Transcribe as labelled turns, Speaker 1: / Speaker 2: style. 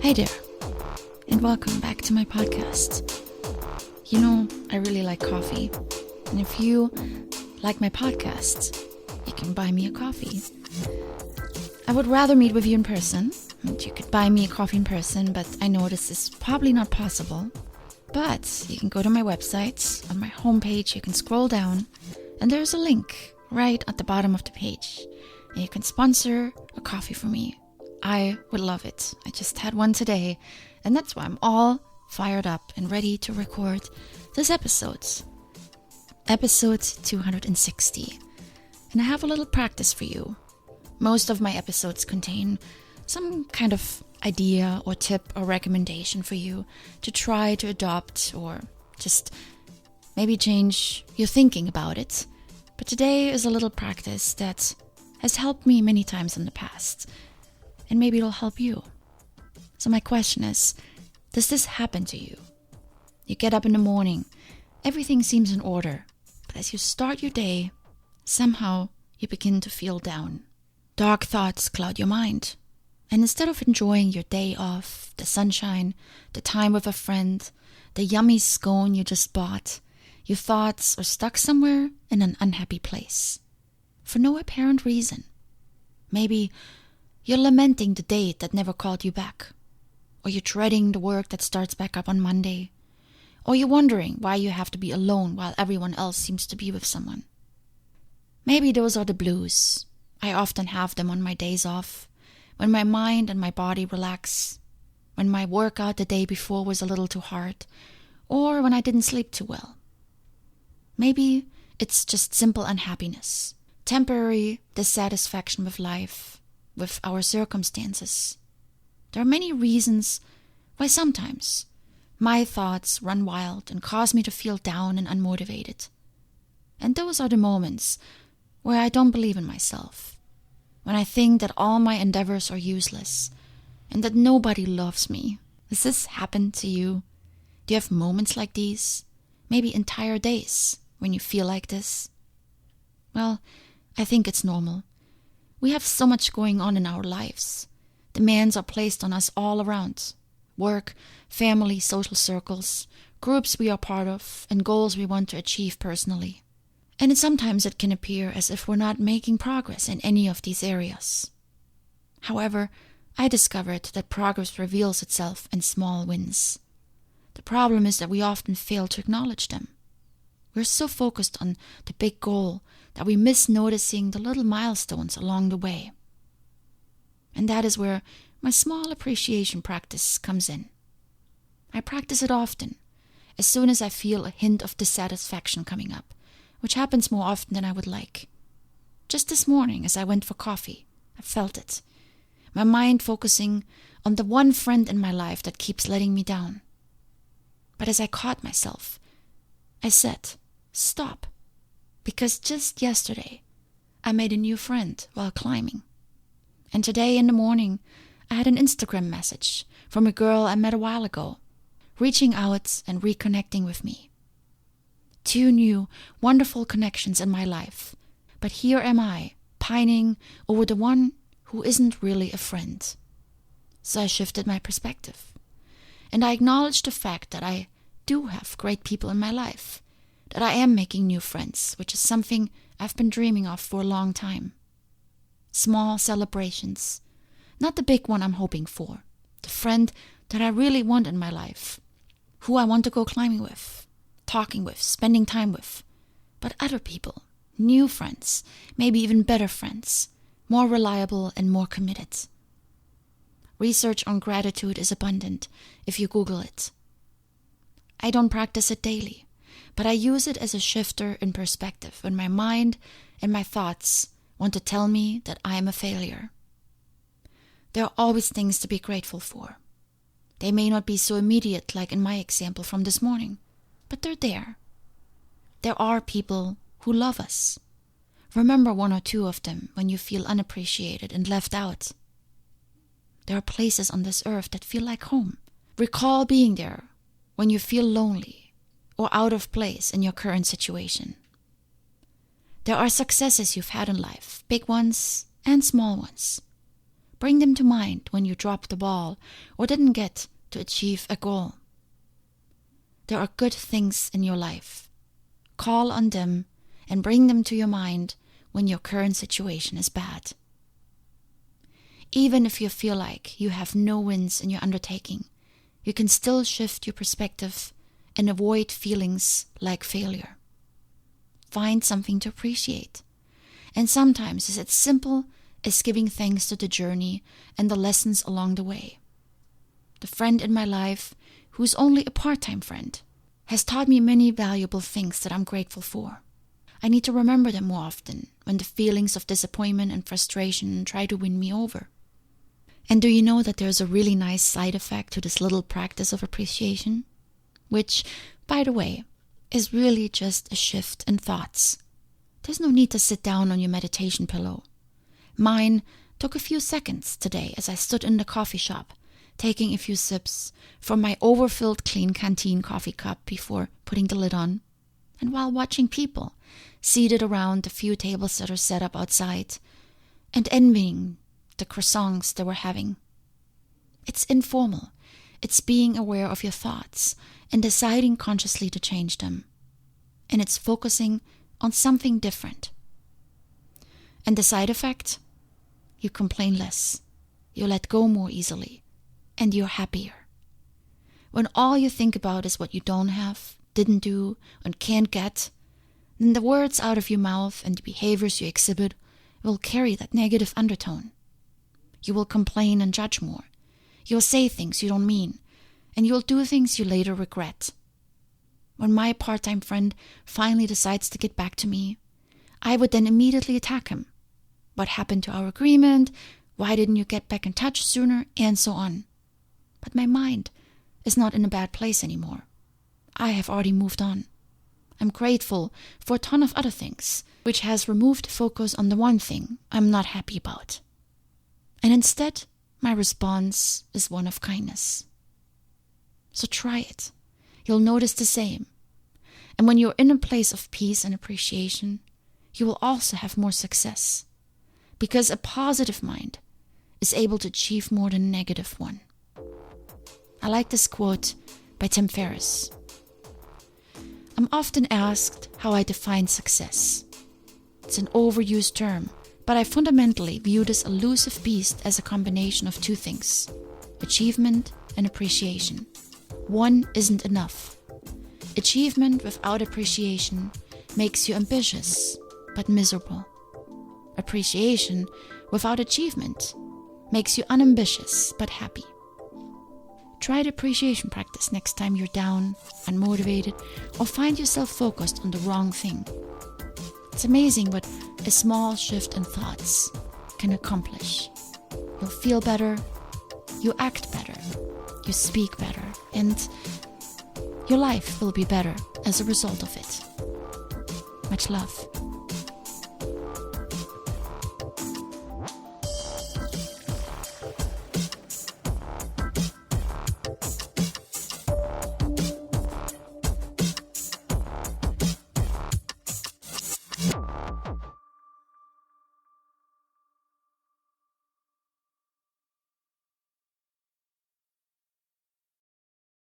Speaker 1: Hey there, and welcome back to my podcast. You know, I really like coffee, and if you like my podcast, you can buy me a coffee. I would rather meet with you in person, and you could buy me a coffee in person, but I know this is probably not possible. But you can go to my website. On my homepage, you can scroll down, and there's a link right at the bottom of the page, and you can sponsor a coffee for me. I would love it. I just had one today, and that's why I'm all fired up and ready to record this episode. Episode 260. And I have a little practice for you. Most of my episodes contain some kind of idea or tip or recommendation for you to try to adopt or just maybe change your thinking about it. But today is a little practice that has helped me many times in the past. And maybe it'll help you. So my question is, does this happen to you? You get up in the morning, everything seems in order, but as you start your day, somehow you begin to feel down. Dark thoughts cloud your mind. And instead of enjoying your day off, the sunshine, the time with a friend, the yummy scone you just bought, your thoughts are stuck somewhere in an unhappy place. For no apparent reason. Maybe you're lamenting the date that never called you back. Or you're dreading the work that starts back up on Monday. Or you're wondering why you have to be alone while everyone else seems to be with someone. Maybe those are the blues. I often have them on my days off, when my mind and my body relax, when my workout the day before was a little too hard, or when I didn't sleep too well. Maybe it's just simple unhappiness, temporary dissatisfaction with life, with our circumstances. There are many reasons why sometimes my thoughts run wild and cause me to feel down and unmotivated. And those are the moments where I don't believe in myself, when I think that all my endeavors are useless and that nobody loves me. Does this happen to you? Do you have moments like these? Maybe entire days when you feel like this? Well, I think it's normal. We have so much going on in our lives. Demands are placed on us all around. Work, family, social circles, groups we are part of, and goals we want to achieve personally. And sometimes it can appear as if we're not making progress in any of these areas. However, I discovered that progress reveals itself in small wins. The problem is that we often fail to acknowledge them. We're so focused on the big goal that we miss noticing the little milestones along the way. And that is where my small appreciation practice comes in. I practice it often, as soon as I feel a hint of dissatisfaction coming up, which happens more often than I would like. Just this morning, as I went for coffee, I felt it. My mind focusing on the one friend in my life that keeps letting me down. But as I caught myself, I said, stop. Because just yesterday, I made a new friend while climbing. And today in the morning, I had an Instagram message from a girl I met a while ago, reaching out and reconnecting with me. 2 new, wonderful connections in my life. But here am I, pining over the one who isn't really a friend. So I shifted my perspective. And I acknowledged the fact that I do have great people in my life. That I am making new friends, which is something I've been dreaming of for a long time. Small celebrations, not the big one I'm hoping for. The friend that I really want in my life, who I want to go climbing with, talking with, spending time with. But other people, new friends, maybe even better friends, more reliable and more committed. Research on gratitude is abundant if you Google it. I don't practice it daily. But I use it as a shifter in perspective when my mind and my thoughts want to tell me that I am a failure. There are always things to be grateful for. They may not be so immediate like in my example from this morning, but they're there. There are people who love us. Remember 1 or 2 of them when you feel unappreciated and left out. There are places on this earth that feel like home. Recall being there when you feel lonely or out of place in your current situation. There are successes you've had in life, big ones and small ones. Bring them to mind when you dropped the ball or didn't get to achieve a goal. There are good things in your life. Call on them and bring them to your mind when your current situation is bad. Even if you feel like you have no wins in your undertaking, you can still shift your perspective and avoid feelings like failure. Find something to appreciate. And sometimes it's as simple as giving thanks to the journey and the lessons along the way. The friend in my life, who's only a part-time friend, has taught me many valuable things that I'm grateful for. I need to remember them more often when the feelings of disappointment and frustration try to win me over. And do you know that there's a really nice side effect to this little practice of appreciation? Which, by the way, is really just a shift in thoughts. There's no need to sit down on your meditation pillow. Mine took a few seconds today as I stood in the coffee shop, taking a few sips from my overfilled clean canteen coffee cup before putting the lid on, and while watching people seated around the few tables that are set up outside, and envying the croissants they were having. It's informal. It's being aware of your thoughts and deciding consciously to change them. And it's focusing on something different. And the side effect? You complain less. You let go more easily. And you're happier. When all you think about is what you don't have, didn't do, and can't get, then the words out of your mouth and the behaviors you exhibit will carry that negative undertone. You will complain and judge more. You will say things you don't mean, and you will do things you later regret. When my part-time friend finally decides to get back to me, I would then immediately attack him. What happened to our agreement? Why didn't you get back in touch sooner? And so on. But my mind is not in a bad place anymore. I have already moved on. I'm grateful for a ton of other things, which has removed focus on the one thing I'm not happy about. And instead, my response is one of kindness. So try it. You'll notice the same. And when you're in a place of peace and appreciation, you will also have more success. Because a positive mind is able to achieve more than a negative one. I like this quote by Tim Ferriss. I'm often asked how I define success. It's an overused term, but I fundamentally view this elusive beast as a combination of two things: achievement and appreciation. One isn't enough. Achievement without appreciation makes you ambitious, but miserable. Appreciation without achievement makes you unambitious, but happy. Try the appreciation practice next time you're down, unmotivated, or find yourself focused on the wrong thing. It's amazing what a small shift in thoughts can accomplish. You'll feel better, you act better, you speak better, and your life will be better as a result of it. Much love.